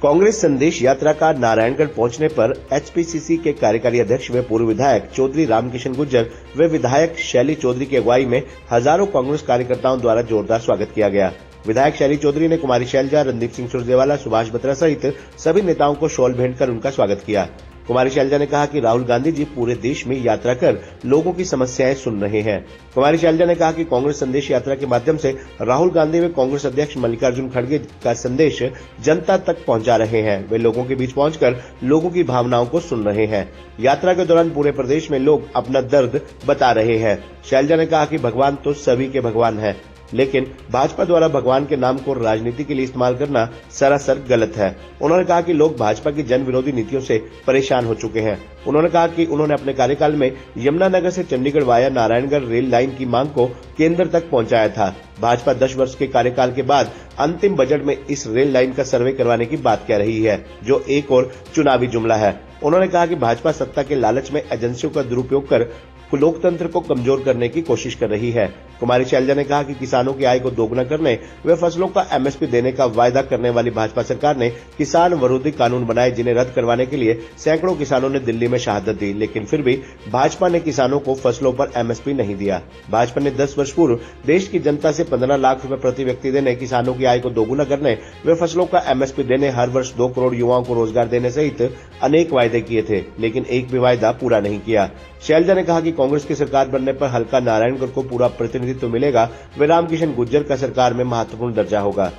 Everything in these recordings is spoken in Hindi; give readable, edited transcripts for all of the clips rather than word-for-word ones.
कांग्रेस संदेश यात्रा का नारायणगढ़ पहुंचने पर एचपीसीसी के कार्यकारी अध्यक्ष व पूर्व विधायक चौधरी रामकिशन गुर्जर व विधायक शैली चौधरी की अगुवाई में हजारों कांग्रेस कार्यकर्ताओं द्वारा जोरदार स्वागत किया गया। विधायक शैली चौधरी ने कुमारी शैलजा, रणदीप सिंह सुरजेवाला, सुभाष बत्रा सहित सभी नेताओं को शॉल भेंटकर उनका स्वागत किया। कुमारी शैलजा ने कहा कि राहुल गांधी जी पूरे देश में यात्रा कर लोगों की समस्याएं सुन रहे हैं। कुमारी शैलजा ने कहा कि कांग्रेस संदेश यात्रा के माध्यम से राहुल गांधी व कांग्रेस अध्यक्ष मल्लिकार्जुन खड़गे का संदेश जनता तक पहुंचा रहे हैं। वे लोगों के बीच पहुंचकर लोगों की भावनाओं को सुन रहे हैं। यात्रा के दौरान पूरे प्रदेश में लोग अपना दर्द बता रहे हैं। शैलजा ने कहा कि भगवान तो सभी के भगवान है, लेकिन भाजपा द्वारा भगवान के नाम को राजनीति के लिए इस्तेमाल करना सरासर गलत है। उन्होंने कहा कि लोग भाजपा की जन विरोधी नीतियों से परेशान हो चुके हैं। उन्होंने कहा कि उन्होंने अपने कार्यकाल में यमुनानगर से Chandigarh via Narayangarh rail line की मांग को केंद्र तक पहुंचाया था। भाजपा 10 वर्ष के कार्यकाल के बाद अंतिम बजट में इस रेल लाइन का सर्वे करवाने की बात कह रही है, जो एक और चुनावी जुमला है। उन्होंने कहा कि भाजपा सत्ता के लालच में एजेंसियों का दुरुपयोग कर लोकतंत्र को कमजोर करने की कोशिश कर रही है। कुमारी शैलजा ने कहा कि किसानों की आय को दोगुना करने व फसलों का एमएसपी देने का वायदा करने वाली भाजपा सरकार ने किसान विरोधी कानून बनाए, जिन्हें रद्द करवाने के लिए सैकड़ों किसानों ने दिल्ली में शहादत दी, लेकिन फिर भी भाजपा ने किसानों को फसलों पर एमएसपी नहीं दिया। भाजपा ने 10 वर्ष पूर्व देश की जनता से 15 लाख रुपए प्रति व्यक्ति देने, किसानों की आय को दोगुना करने व फसलों का एमएसपी देने, हर वर्ष 2 करोड़ युवाओं को रोजगार देने सहित अनेक वायदे किए थे, लेकिन एक भी वायदा पूरा नहीं किया। शैलजा ने कहा कि कांग्रेस की सरकार बनने पर हल्का नारायणगढ़ को पूरा प्रतिनिधित्व मिलेगा व रामकिशन गुर्जर का सरकार में महत्वपूर्ण दर्जा होगा।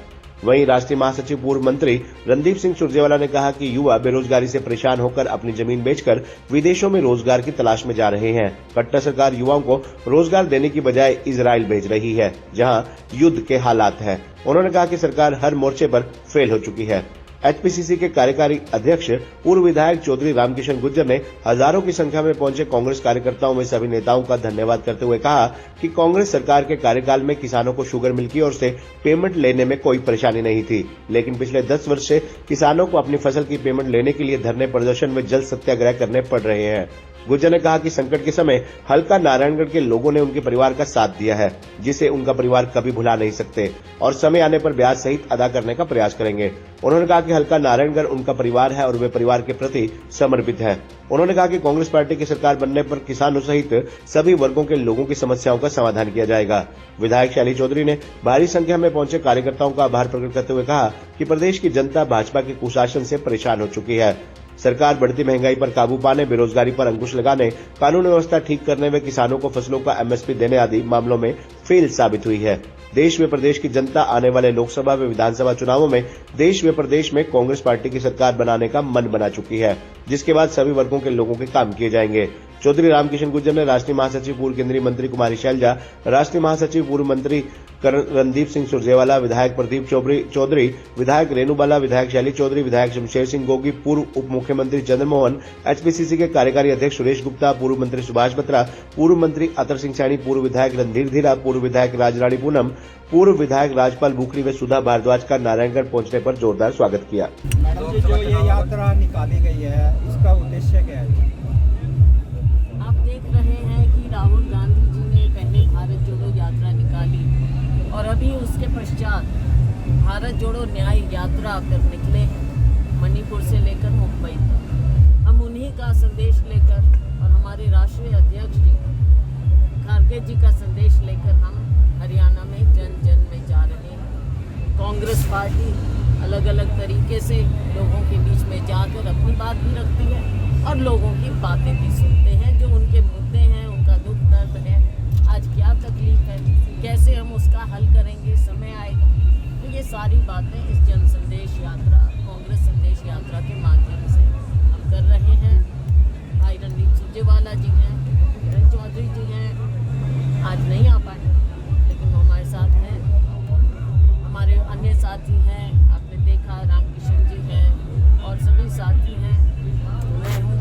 वहीं राष्ट्रीय महासचिव पूर्व मंत्री रणदीप सिंह सुरजेवाला ने कहा कि युवा बेरोजगारी से परेशान होकर अपनी जमीन बेचकर विदेशों में रोजगार की तलाश में जा रहे हैं। कट्टर सरकार युवाओं को रोजगार देने की बजाय इजराइल भेज रही है, जहां युद्ध के हालात हैं। उन्होंने कहा कि सरकार हर मोर्चे पर फेल हो चुकी है। एचपीसीसी के कार्यकारी अध्यक्ष पूर्व विधायक चौधरी रामकिशन गुर्जर ने हजारों की संख्या में पहुंचे कांग्रेस कार्यकर्ताओं में सभी नेताओं का धन्यवाद करते हुए कहा कि कांग्रेस सरकार के कार्यकाल में किसानों को शुगर मिल की ओर से पेमेंट लेने में कोई परेशानी नहीं थी, लेकिन पिछले 10 वर्ष से किसानों को अपनी फसल की पेमेंट लेने के लिए धरने, प्रदर्शन में जल सत्याग्रह करने पड़ रहे हैं। गुर्जर ने कहा कि संकट के समय हल्का नारायणगढ़ के लोगों ने उनके परिवार का साथ दिया है, जिसे उनका परिवार कभी भुला नहीं सकते और समय आने पर ब्याज सहित अदा करने का प्रयास करेंगे। उन्होंने कहा कि हल्का नारायणगढ़ उनका परिवार है और वे परिवार के प्रति समर्पित है। उन्होंने कहा कि कांग्रेस पार्टी की सरकार बनने पर किसानों सहित सभी वर्गों के लोगों की समस्याओं का समाधान किया जाएगा। विधायक शैली चौधरी ने भारी संख्या में पहुंचे कार्यकर्ताओं का आभार प्रकट करते हुए कहा कि प्रदेश की जनता भाजपा के कुशासन से परेशान हो चुकी है। सरकार बढ़ती महंगाई पर काबू पाने, बेरोजगारी पर अंकुश लगाने, कानून व्यवस्था ठीक करने व किसानों को फसलों का एमएसपी देने आदि मामलों में फेल साबित हुई है। देश व प्रदेश की जनता आने वाले लोकसभा व विधानसभा चुनावों में देश व प्रदेश में कांग्रेस पार्टी की सरकार बनाने का मन बना चुकी है, जिसके बाद सभी वर्गों के लोगों के काम किए जाएंगे। चौधरी रामकिशन गुर्जर ने राष्ट्रीय महासचिव पूर्व केंद्रीय मंत्री कुमारी शैलजा, राष्ट्रीय महासचिव पूर्व मंत्री रणदीप सिंह सुरजेवाला, विधायक प्रदीप चौधरी, विधायक रेणुबाला, विधायक शैली चौधरी, विधायक शमशेर सिंह गोगी, पूर्व उप मुख्यमंत्री चंद्रमोहन, एचपीसीसी के कार्यकारी अध्यक्ष सुरेश गुप्ता, पूर्व मंत्री सुभाष बत्रा, पूर्व मंत्री अतर सिंह सैनी, पूर्व विधायक रणधीर धीरा, पूर्व विधायक राजरानी पूनम, पूर्व विधायक राजपाल बुखरी व सुधा भारद्वाज का नारायणगढ़ पहुंचने पर जोरदार स्वागत किया। मैडम जी, जो ये यात्रा निकाली गई है, इसका उद्देश्य क्या है? आप देख रहे हैं कि राहुल गांधी जी ने पहले भारत जोड़ो यात्रा निकाली और अभी उसके पश्चात भारत जोड़ो न्याय यात्रा कर निकले हैं, मणिपुर से लेकर मुंबई तक। हम उन्हीं का संदेश लेकर और हमारे राष्ट्रीय अध्यक्ष जी खड़गे जी का संदेश लेकर हम हरियाणा में जन जन में जा रहे हैं। कांग्रेस पार्टी अलग अलग तरीके से लोगों के बीच में जाकर अपनी बात भी रखती है और लोगों की बातें भी सुनते हैं, जो उनके मुद्दे हैं, उनका दुख दर्द है, आज क्या तकलीफ है, कैसे हम उसका हल करेंगे, समय आएगा। तो ये सारी बातें इस जन संदेश यात्रा, कांग्रेस संदेश यात्रा के माध्यम से हम कर रहे हैं। भाई रणदीप सुरजेवाला जी हैं, किरण चौधरी जी हैं, आज नहीं आ पाए, लेकिन वो हमारे साथ हैं। हमारे अन्य साथी हैं, आपने देखा रामकिशन जी हैं और सभी साथी हैं, मैं हूँ।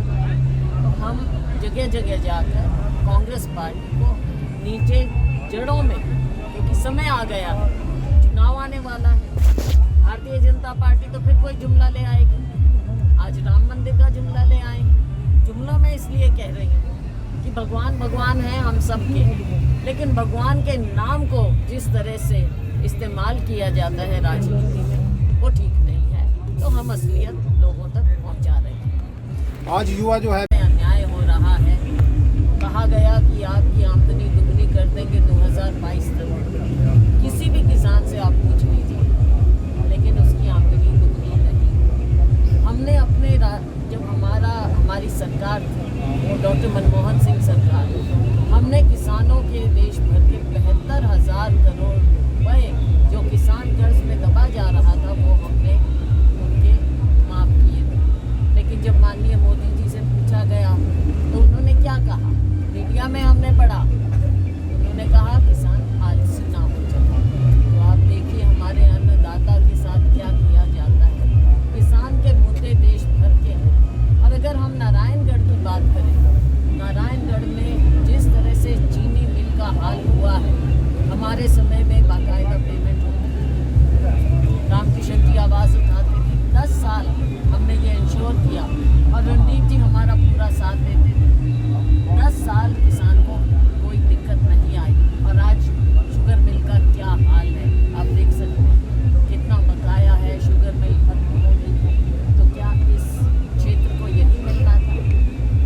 तो हम जगह जगह जाकर कांग्रेस पार्टी को नीचे जड़ों में, क्योंकि समय आ गया है, चुनाव आने वाला है, भारतीय जनता पार्टी तो फिर कोई जुमला ले आएगी। आज राम मंदिर का जुमला ले आए। जुमला मैं इसलिए कह रही हूँ कि भगवान भगवान है हम सब के, लेकिन भगवान के नाम को जिस तरह से इस्तेमाल किया जाता है राजनीति में, वो ठीक नहीं है। तो हम असलियत लोगों तक पहुंचा रहे हैं। आज युवा जो है अन्याय हो रहा है। कहा गया कि आपकी आमदनी दुगनी कर देंगे 2022 तक। किसी भी किसान से आप पूछ लीजिए, लेकिन उसकी आमदनी दुगनी नहीं। हमने अपने जब हमारी सरकार थी, डॉक्टर मनमोहन सिंह सरकार, हमने किसानों के देश भर के 72,000 करोड़ रुपए जो किसान कर्ज में दबा जा रहा था, वो हमने उनके माफ किए थे। लेकिन जब माननीय मोदी जी से पूछा गया तो उन्होंने क्या कहा, मीडिया में हमने पढ़ा, उन्होंने कहा किसान आलसी ना हो जाए। तो आप देखिए हमारे अन्नदाता के साथ क्या किया जाता है। किसान के मुद्दे देश भर के हैं। और अगर हम नारायणगढ़ की बात करें, नारायणगढ़ में जिस तरह से चीनी मिल का हाल हुआ है, हमारे समय में बाकायदा पेमेंट होती थी। रामकिशन जी आवाज़ उठाते थे, 10 साल हमने ये इंश्योर किया और रणदीप जी हमारा पूरा साथ देते थे। 10 साल किसान को कोई दिक्कत नहीं आई। और आज शुगर मिल का क्या हाल है आप देख सकते हैं, कितना बकाया है। शुगर मिल खत्म हो गई, तो क्या इस क्षेत्र को यही मिलना था?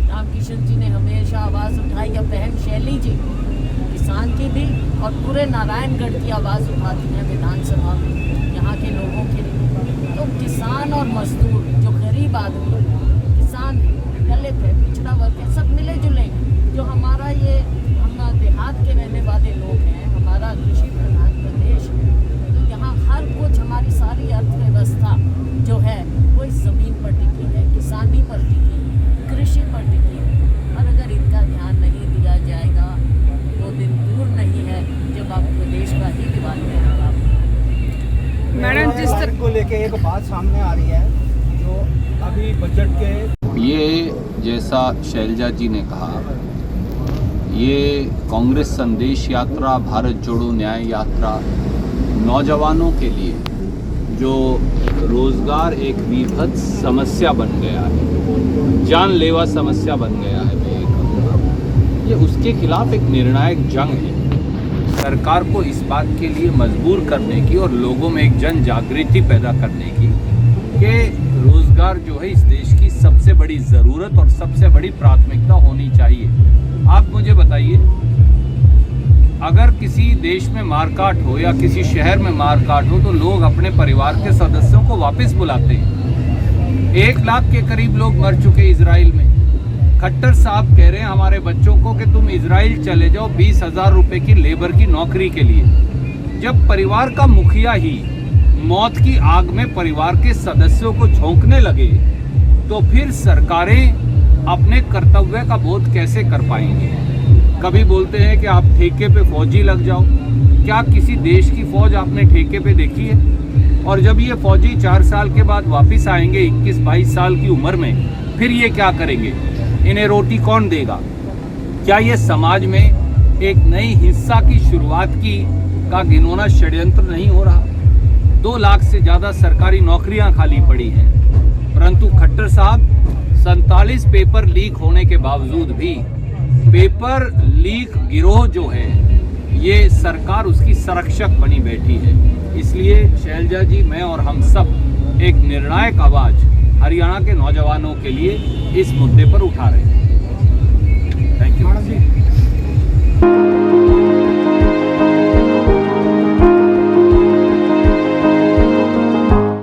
रामकिशन जी ने हमेशा आवाज़ उठाई, या बहन शैली जी किसान की भी और पूरे नारायणगढ़ की आवाज़ उठाती हैं विधानसभा में यहाँ के लोगों के लिए। तो किसान और मजदूर जो गरीब आदमी, किसान है, दलित है, पिछड़ा वर्ग है, सब मिले जुले हैं। जो हमारा ये हम देहात के रहने वाले लोग हैं, हमारा कृषि प्रधान प्रदेश है, तो यहाँ हर कुछ हमारी सारी अर्थव्यवस्था जो है वो इस ज़मीन पर टिकी है, किसानी पर टिकी है, कृषि पर टिकी है। और अगर इनका ध्यान नहीं दिया जाएगा तो दिन दूर नहीं है जब आप प्रदेश का ही दिवालिया होगा। मैडम जिस तरह को लेके एक बात सामने आ रही है, जो अभी बजट के ये जैसा शैलजा जी ने कहा, ये कांग्रेस संदेश यात्रा, भारत जोड़ो न्याय यात्रा नौजवानों के लिए जो रोज़गार एक विभत्स समस्या बन गया है, जानलेवा समस्या बन गया है, मैं ये कहूँगा, ये उसके खिलाफ एक निर्णायक जंग है। सरकार को इस बात के लिए मजबूर करने की और लोगों में एक जन जागृति पैदा करने की कि रोज़गार जो है इस देश की सबसे बड़ी ज़रूरत और सबसे बड़ी प्राथमिकता होनी चाहिए। आप मुझे बताइए, अगर किसी देश में मारकाट हो या किसी शहर में मारकाट हो तो लोग अपने परिवार के सदस्यों को वापस बुलाते हैं। 1 लाख के करीब लोग मर चुके इजराइल में। खट्टर साहब कह रहे हैं हमारे बच्चों को कि तुम इजराइल चले जाओ 20,000 रुपये की लेबर की नौकरी के लिए। जब परिवार का मुखिया ही मौत की आग में परिवार के सदस्यों को झोंकने लगे तो फिर सरकारें अपने कर्तव्य का बोध कैसे कर पाएंगी? कभी बोलते हैं कि आप ठेके पे फौजी लग जाओ। क्या किसी देश की फौज आपने ठेके पे देखी है? और जब ये फौजी 4 साल के बाद वापस आएंगे 21-22 साल की उम्र में, फिर ये क्या करेंगे? इन्हें रोटी कौन देगा? क्या ये समाज में एक नई हिंसा की शुरुआत का घिनौना षड्यंत्र नहीं हो रहा? 2 लाख से ज़्यादा सरकारी नौकरियां खाली पड़ी हैं, परंतु खट्टर साहब 47 पेपर लीक होने के बावजूद भी पेपर लीक गिरोह जो है ये सरकार उसकी संरक्षक बनी बैठी है। इसलिए शैलजा जी, मैं और हम सब एक निर्णायक आवाज़ हरियाणा के नौजवानों के लिए इस मुद्दे पर उठा रहे हैं। Thank you.